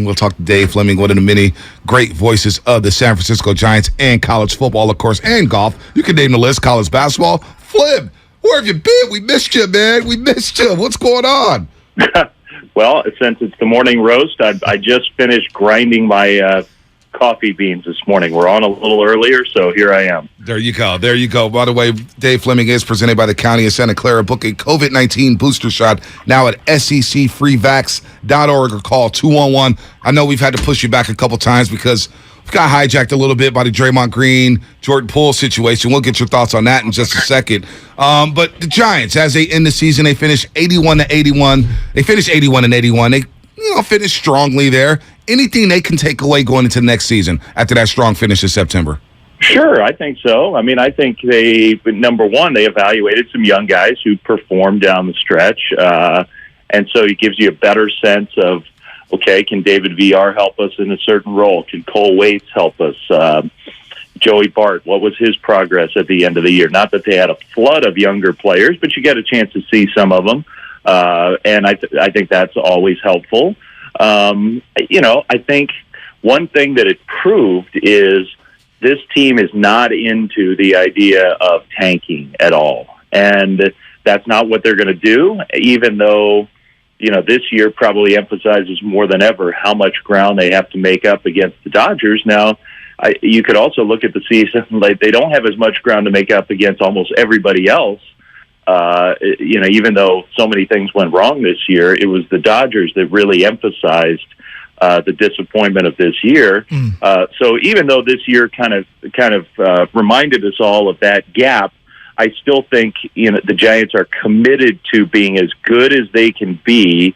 We'll talk to Dave Flemming, one of the many great voices of the San Francisco Giants and college football, of course, and golf. You can name the list, college basketball. Flem, where have you been? We missed you, man. We missed you. What's going on? Well, since it's the morning roast, I just finished grinding my coffee beans this morning. We're on a little earlier, so here I am. There you go. There you go. By the way, Dave Flemming is presented by the County of Santa Clara. Book a COVID-19 booster shot now at secfreevax.org or call 211. I know we've had to push you back a couple times because we got hijacked a little bit by the Draymond Green, Jordan Poole situation. We'll get your thoughts on that in just a second. But the Giants, as they end the season, they finished 81-81. They finished 81-81. They finished strongly there. Anything they can take away going into next season after that strong finish in September? Sure, I think so. I mean, I think number one, they evaluated some young guys who performed down the stretch. And so it gives you a better sense of, okay, can David VR help us in a certain role? Can Cole Waits help us? Joey Bart, what was his progress at the end of the year? Not that they had a flood of younger players, but you get a chance to see some of them. And I think that's always helpful. I think one thing that it proved is this team is not into the idea of tanking at all. And that's not what they're going to do, even though, this year probably emphasizes more than ever how much ground they have to make up against the Dodgers. Now, you could also look at the season, like they don't have as much ground to make up against almost everybody else. Even though so many things went wrong this year, it was the Dodgers that really emphasized the disappointment of this year. So even though this year kind of reminded us all of that gap, I still think the Giants are committed to being as good as they can be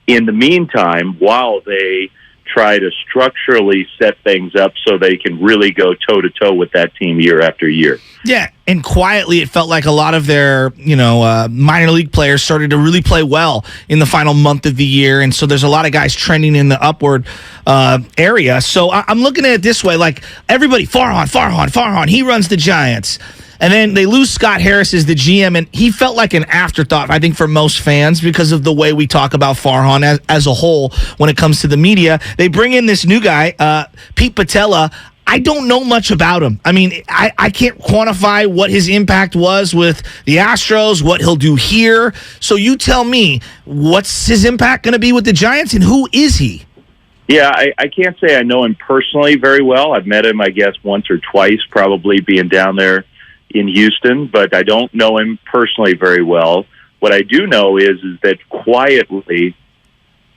in the meantime while they try to structurally set things up so they can really go toe-to-toe with that team year after year. Yeah, and quietly it felt like a lot of their, minor league players started to really play well in the final month of the year, and so there's a lot of guys trending in the upward area. So I'm looking at it this way, like everybody, Farhan, he runs the Giants. And then they lose Scott Harris as the GM, and he felt like an afterthought, I think, for most fans because of the way we talk about Farhan as a whole when it comes to the media. They bring in this new guy, Pete Patella. I don't know much about him. I mean, I can't quantify what his impact was with the Astros, what he'll do here. So you tell me, what's his impact going to be with the Giants, and who is he? Yeah, I can't say I know him personally very well. I've met him, I guess, once or twice, probably being down there in Houston, but I don't know him personally very well. What I do know is that quietly,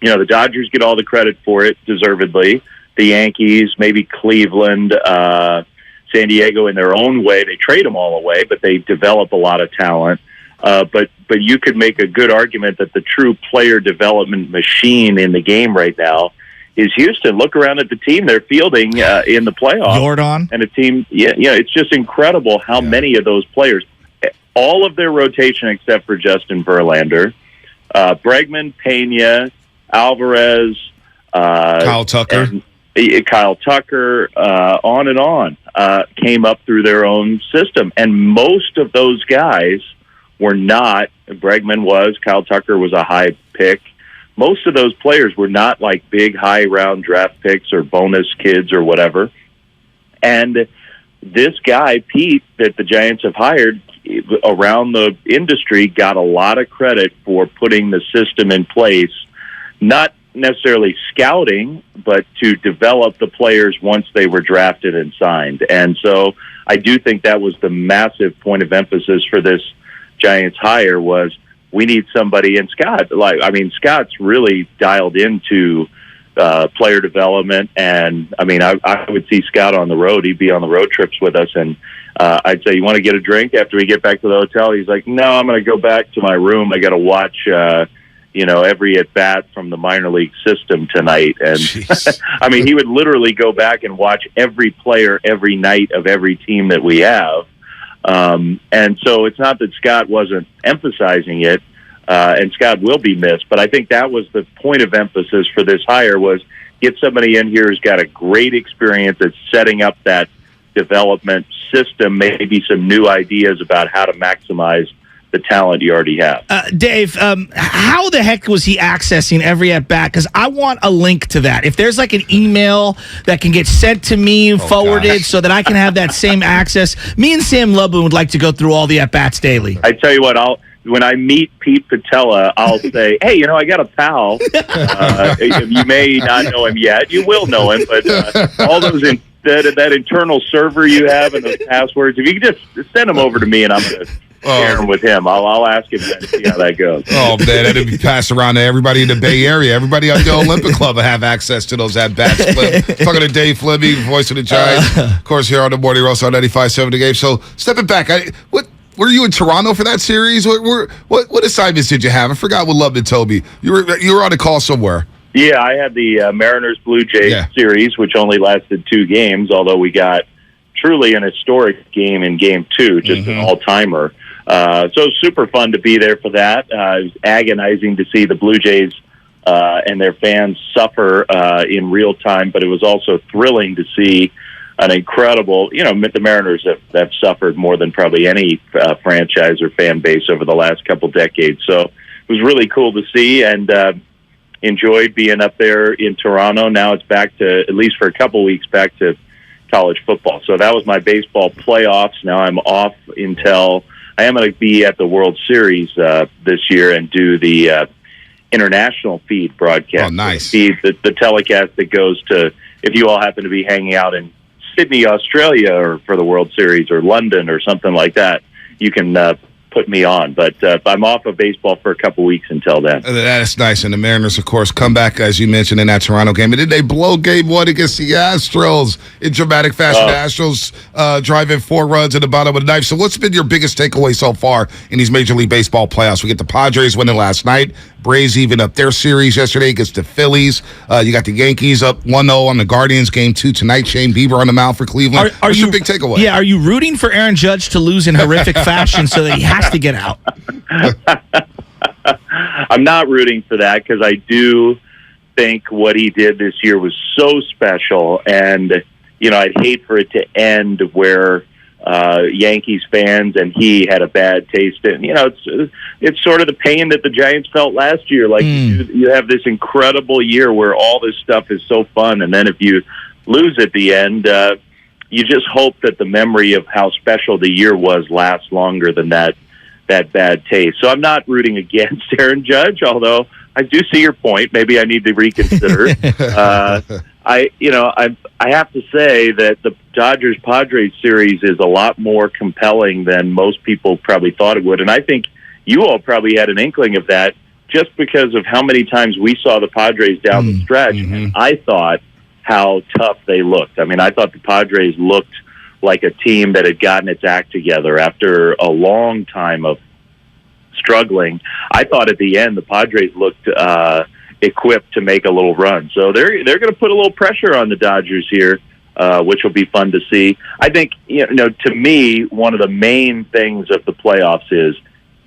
the Dodgers get all the credit for it, deservedly. The Yankees, maybe Cleveland, San Diego in their own way. They trade them all away, but they develop a lot of talent. But you could make a good argument that the true player development machine in the game right now is Houston. Look around at the team they're fielding in the playoffs. Jordan. And a team, it's just incredible how many of those players, all of their rotation except for Justin Verlander, Bregman, Pena, Alvarez, Kyle Tucker, on and on, came up through their own system. And most of those guys were not, Bregman was, Kyle Tucker was a high pick. Most of those players were not like big, high-round draft picks or bonus kids or whatever. And this guy, Pete, that the Giants have hired around the industry, got a lot of credit for putting the system in place, not necessarily scouting, but to develop the players once they were drafted and signed. And so I do think that was the massive point of emphasis for this Giants hire was, we need somebody, and Scott's really dialed into player development, and I would see Scott on the road. He'd be on the road trips with us, and I'd say, you want to get a drink after we get back to the hotel? He's like, no, I'm going to go back to my room. I got to watch, every at-bat from the minor league system tonight. And he would literally go back and watch every player every night of every team that we have. And so it's not that Scott wasn't emphasizing it, and Scott will be missed, but I think that was the point of emphasis for this hire was get somebody in here who's got a great experience at setting up that development system, maybe some new ideas about how to maximize the talent you already have. Dave, how the heck was he accessing every at-bat? Because I want a link to that. If there's like an email that can get sent to me, forwarded, so that I can have that same access. Me and Sam Lubbock would like to go through all the at-bats daily. I tell you what, when I meet Pete Patella, I'll say, hey, I got a pal. You may not know him yet. You will know him, but all those that internal server you have and those passwords, if you could just send them over to me, and I'm going to share them with him. I'll ask him and see how that goes. Oh, man, that'd be passed around to everybody in the Bay Area. Everybody on the Olympic Club will have access to those at-bats. Talking to Dave Flemming, voice of the Giants. Of course, here on the Morning Roast on 95.7 The Game. So, stepping back, were you in Toronto for that series? What assignments did you have? I forgot what Lubbock told me. You were on a call somewhere. Yeah, I had the Mariners-Blue Jays series, which only lasted 2 games, although we got truly an historic game in Game 2, just an all-timer. So it was super fun to be there for that. It was agonizing to see the Blue Jays and their fans suffer in real time, but it was also thrilling to see an incredible, the Mariners have suffered more than probably any franchise or fan base over the last couple decades. So it was really cool to see, and enjoyed being up there in Toronto. Now it's back to, at least for a couple weeks, back to college football. So that was my baseball playoffs. Now I'm off until I am going to be at the World Series this year and do the international feed broadcast. Oh, nice. The telecast that goes to, if you all happen to be hanging out in Sydney, Australia, or for the World Series, or London or something like that, you can put me on. But I'm off of baseball for a couple weeks until then. That's nice. And the Mariners, of course, come back, as you mentioned, in that Toronto game. And did they blow Game 1 against the Astros in dramatic fashion? The Astros driving 4 runs in the bottom of the ninth. So what's been your biggest takeaway so far in these Major League Baseball playoffs? We get the Padres winning last night. Braves even up their series yesterday against the Phillies. You got the Yankees up 1-0 on the Guardians. Game 2 tonight. Shane Bieber on the mound for Cleveland. What's your big takeaway? Yeah, are you rooting for Aaron Judge to lose in horrific fashion so that he has to get out? I'm not rooting for that, because I do think what he did this year was so special, and I'd hate for it to end where Yankees fans and he had a bad taste in. It's sort of the pain that the Giants felt last year. Like you have this incredible year where all this stuff is so fun, and then if you lose at the end, you just hope that the memory of how special the year was lasts longer than that bad taste. So I'm not rooting against Aaron Judge, although I do see your point. Maybe I need to reconsider. I have to say that the Dodgers-Padres series is a lot more compelling than most people probably thought it would. And I think you all probably had an inkling of that just because of how many times we saw the Padres down the stretch. And I thought how tough they looked. I mean, I thought the Padres looked like a team that had gotten its act together after a long time of struggling. I thought at the end the Padres looked equipped to make a little run. So they're going to put a little pressure on the Dodgers here, which will be fun to see. I think, to me, one of the main things of the playoffs is,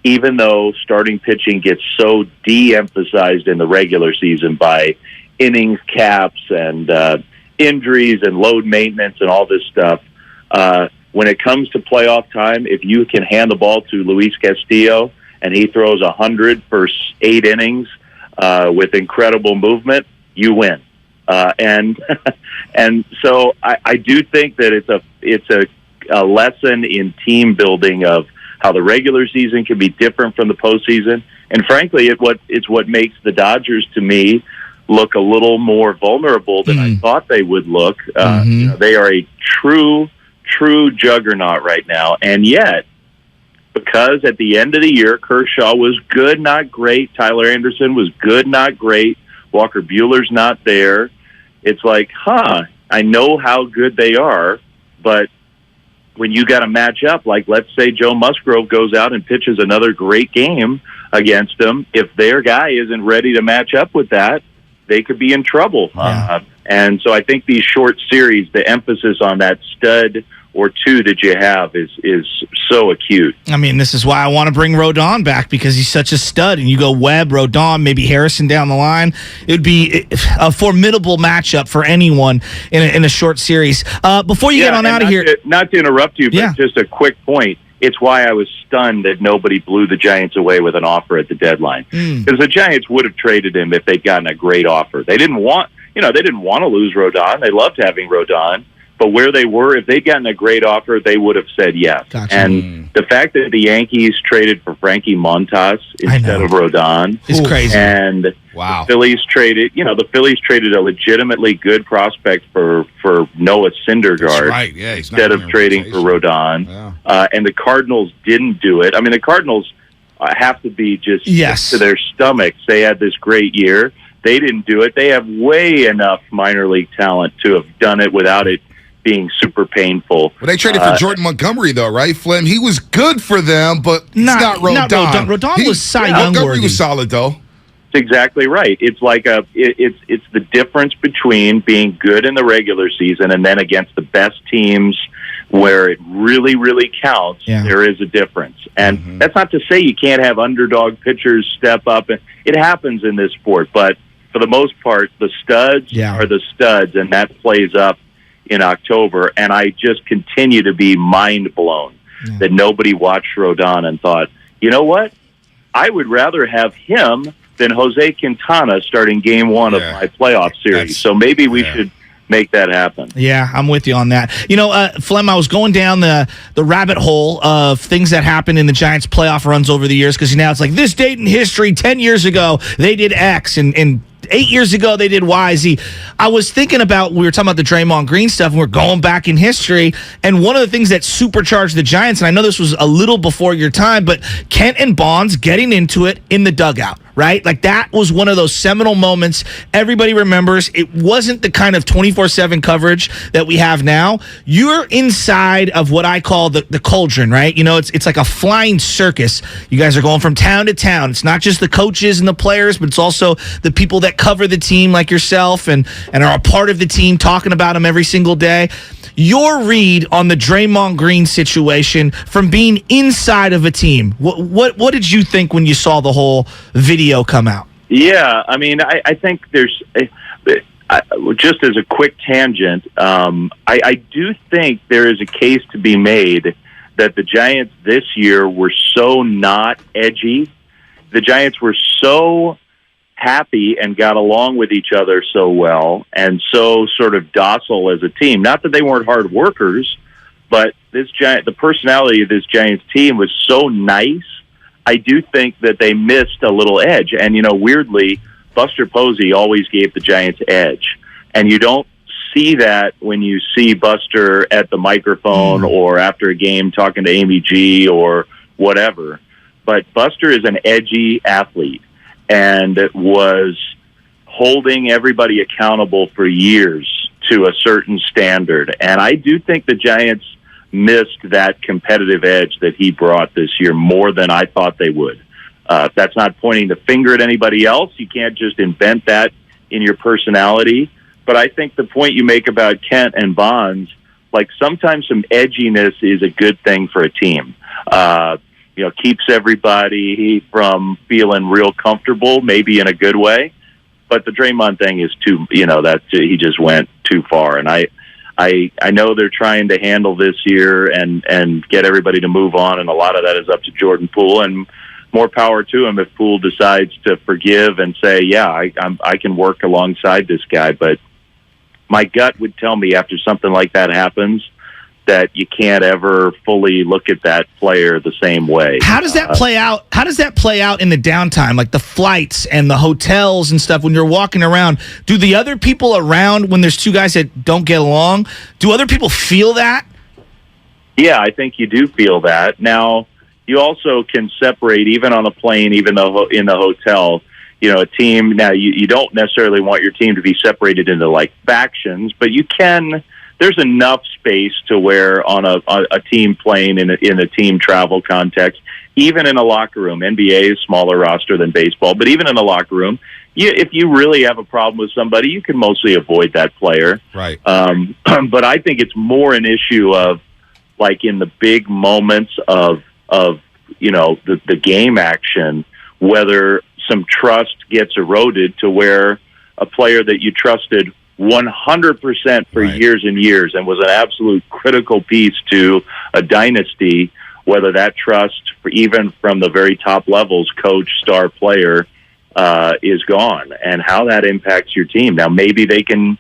even though starting pitching gets so de-emphasized in the regular season by innings caps and injuries and load maintenance and all this stuff, when it comes to playoff time, if you can hand the ball to Luis Castillo and he throws 100 for 8 innings with incredible movement, you win. And so I do think that it's a lesson in team building of how the regular season can be different from the postseason. And frankly, it's what makes the Dodgers, to me, look a little more vulnerable than I thought they would look. They are a true juggernaut right now. And yet, because at the end of the year, Kershaw was good, not great. Tyler Anderson was good, not great. Walker Buehler's not there. It's like, I know how good they are, but when you got to match up, like let's say Joe Musgrove goes out and pitches another great game against them, if their guy isn't ready to match up with that, they could be in trouble. Yeah. And so I think these short series, the emphasis on that stud or two that you have is so acute. I mean, this is why I want to bring Rodon back, because he's such a stud. And you go Webb, Rodon, maybe Harrison down the line. It would be a formidable matchup for anyone in a short series. Before you get on out of here. Not to interrupt you, but just a quick point. it's why I was stunned that nobody blew the Giants away with an offer at the deadline. Because the Giants would have traded him if they'd gotten a great offer. They didn't want to lose Rodon. They loved having Rodon. But where they were, if they'd gotten a great offer, they would have said yes. Gotcha. And the fact that the Yankees traded for Frankie Montas instead of Rodon is crazy. And wow. the Phillies traded a legitimately good prospect for Noah Syndergaard That's right. Yeah, he's not instead in of the trading for rotation. Rodon. Yeah. And the Cardinals didn't do it. I mean, the Cardinals have to be just to their stomachs. They had this great year. They didn't do it. They have way enough minor league talent to have done it without it being super painful. Well, they traded for Jordan Montgomery, though, right, Flem? He was good for them, but not Rodon. Rodon was Cy Young Montgomery worthy. was solid, though. That's exactly right. It's like it's the difference between being good in the regular season and then against the best teams where it really, really counts. Yeah. There is a difference. And that's not to say you can't have underdog pitchers step up. And it happens in this sport, but for the most part, the studs are the studs, and that plays up in October, and I just continue to be mind blown that nobody watched Rodon and thought, you know what? I would rather have him than Jose Quintana starting game one of my playoff series. So maybe we should make that happen. Yeah, I'm with you on that. You know, Flem, I was going down the rabbit hole of things that happened in the Giants' playoff runs over the years, because now it's like this date in history, 10 years ago, they did X, and 8 years ago, they did Y, Z. I was thinking about, we were talking about the Draymond Green stuff, and we're going back in history, and one of the things that supercharged the Giants, and I know this was a little before your time, but Kent and Bonds getting into it in the dugout, right? Like, that was one of those seminal moments everybody remembers. It wasn't the kind of 24/7 coverage that we have now. You're inside of what I call the cauldron, right? You know, it's like a flying circus. You guys are going from town to town. It's not just the coaches and the players, but it's also the people that cover the team like yourself and are a part of the team, talking about them every single day. Your read on the Draymond Green situation from being inside of a team. What did you think when you saw the whole video come out? Yeah, I mean, I think there's just as a quick tangent, I do think there is a case to be made that the Giants this year were so not edgy. The Giants were so happy and got along with each other so well and so sort of docile as a team. Not that they weren't hard workers, but the personality of this Giants team was so nice. I do think that they missed a little edge. And, you know, weirdly, Buster Posey always gave the Giants edge. And you don't see that when you see Buster at the microphone or after a game talking to Amy G or whatever. But Buster is an edgy athlete and was holding everybody accountable for years to a certain standard. And I do think the Giants missed that competitive edge that he brought this year more than I thought they would. That's not pointing the finger at anybody else. You can't just invent that in your personality. But I think the point you make about Kent and Bonds, like sometimes some edginess is a good thing for a team. You know, keeps everybody from feeling real comfortable, maybe in a good way. But the Draymond thing is too, you know, he just went too far. And I know they're trying to handle this year and get everybody to move on, and a lot of that is up to Jordan Poole, and more power to him if Poole decides to forgive and say, yeah, I can work alongside this guy. But my gut would tell me after something like that happens that you can't ever fully look at that player the same way. How does that play out? How does that play out in the downtime, like the flights and the hotels and stuff when you're walking around? Do the other people around, when there's two guys that don't get along, do other people feel that? Yeah, I think you do feel that. Now, you also can separate, even on a plane, even though in the hotel, you know, a team. Now, you don't necessarily want your team to be separated into like factions, but you can. There's enough space to where on a team plane in a team travel context, even in a locker room, NBA is smaller roster than baseball, but even in a locker room, if you really have a problem with somebody, you can mostly avoid that player. Right. But I think it's more an issue of like in the big moments of you know, the game action, whether some trust gets eroded to where a player that you trusted 100% for years and years and was an absolute critical piece to a dynasty whether that trust, even from the very top levels, coach, star player, is gone, and how that impacts your team. Now, maybe they can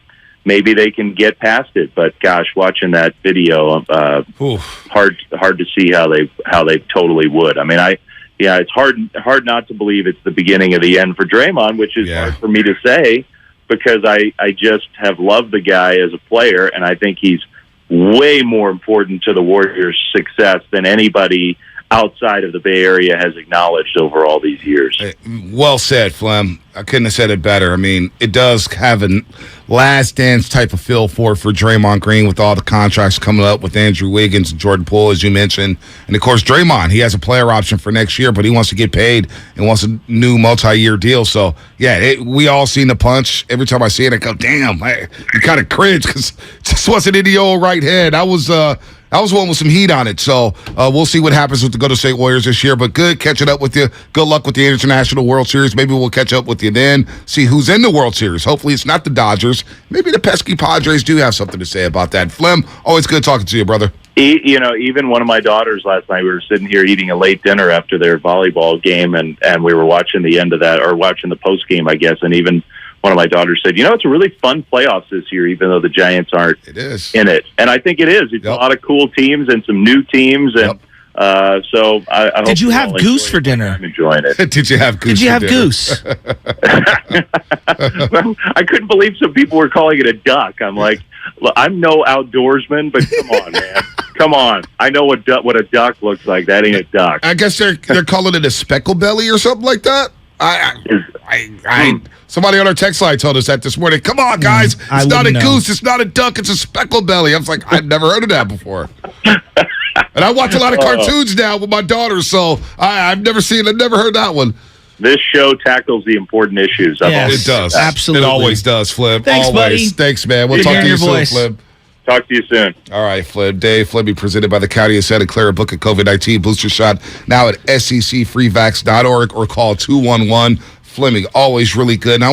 get past it, but gosh, watching that video, hard to see how they totally would. I mean, it's hard not to believe it's the beginning of the end for Draymond, which is hard for me to say, because I just have loved the guy as a player, and I think he's way more important to the Warriors' success than anybody outside of the Bay Area has acknowledged over all these years. Well said, Flem. I couldn't have said it better. I mean, it does have a last dance type of feel for Draymond Green, with all the contracts coming up with Andrew Wiggins and Jordan Poole, as you mentioned. And, of course, Draymond, he has a player option for next year, but he wants to get paid and wants a new multi-year deal. So, yeah, we all seen the punch. Every time I see it, I go, damn, you kind of cringe, because it just wasn't in the old right head. I was one with some heat on it. So we'll see what happens with the Golden State Warriors this year. But good catching up with you. Good luck with the International World Series. Maybe we'll catch up with you then, see who's in the World Series. Hopefully it's not the Dodgers. Maybe the pesky Padres do have something to say about that. Flem, always good talking to you, brother. Even one of my daughters last night, we were sitting here eating a late dinner after their volleyball game, and we were watching the end of that, or watching the post game, I guess, and even one of my daughters said, it's a really fun playoffs this year, even though the Giants aren't in it. And I think it is. It's a lot of cool teams and some new teams. And so I hope Did you have goose for dinner? I'm enjoying it. Did you have goose? Did you have goose? I couldn't believe some people were calling it a duck. I'm like, look, I'm no outdoorsman, but come on, man. Come on. I know what a duck looks like. That ain't a duck. I guess they're calling it a speckle belly or something like that. Somebody on our text line told us that this morning. Come on, guys. It's not a goose. It's not a duck. It's a speckle belly. I was like, I've never heard of that before. And I watch a lot of cartoons now with my daughter, so I've never heard that one. This show tackles the important issues. It does. Absolutely. It always does, Flip. Thanks, always. buddy. Thanks, man. We'll talk to you soon, Flip. Talk to you soon. All right, Flip. Dave Fleming, presented by the County of Santa Clara. Book a COVID-19 booster shot now at secfreevax.org or call 211 Fleming. Always really good. And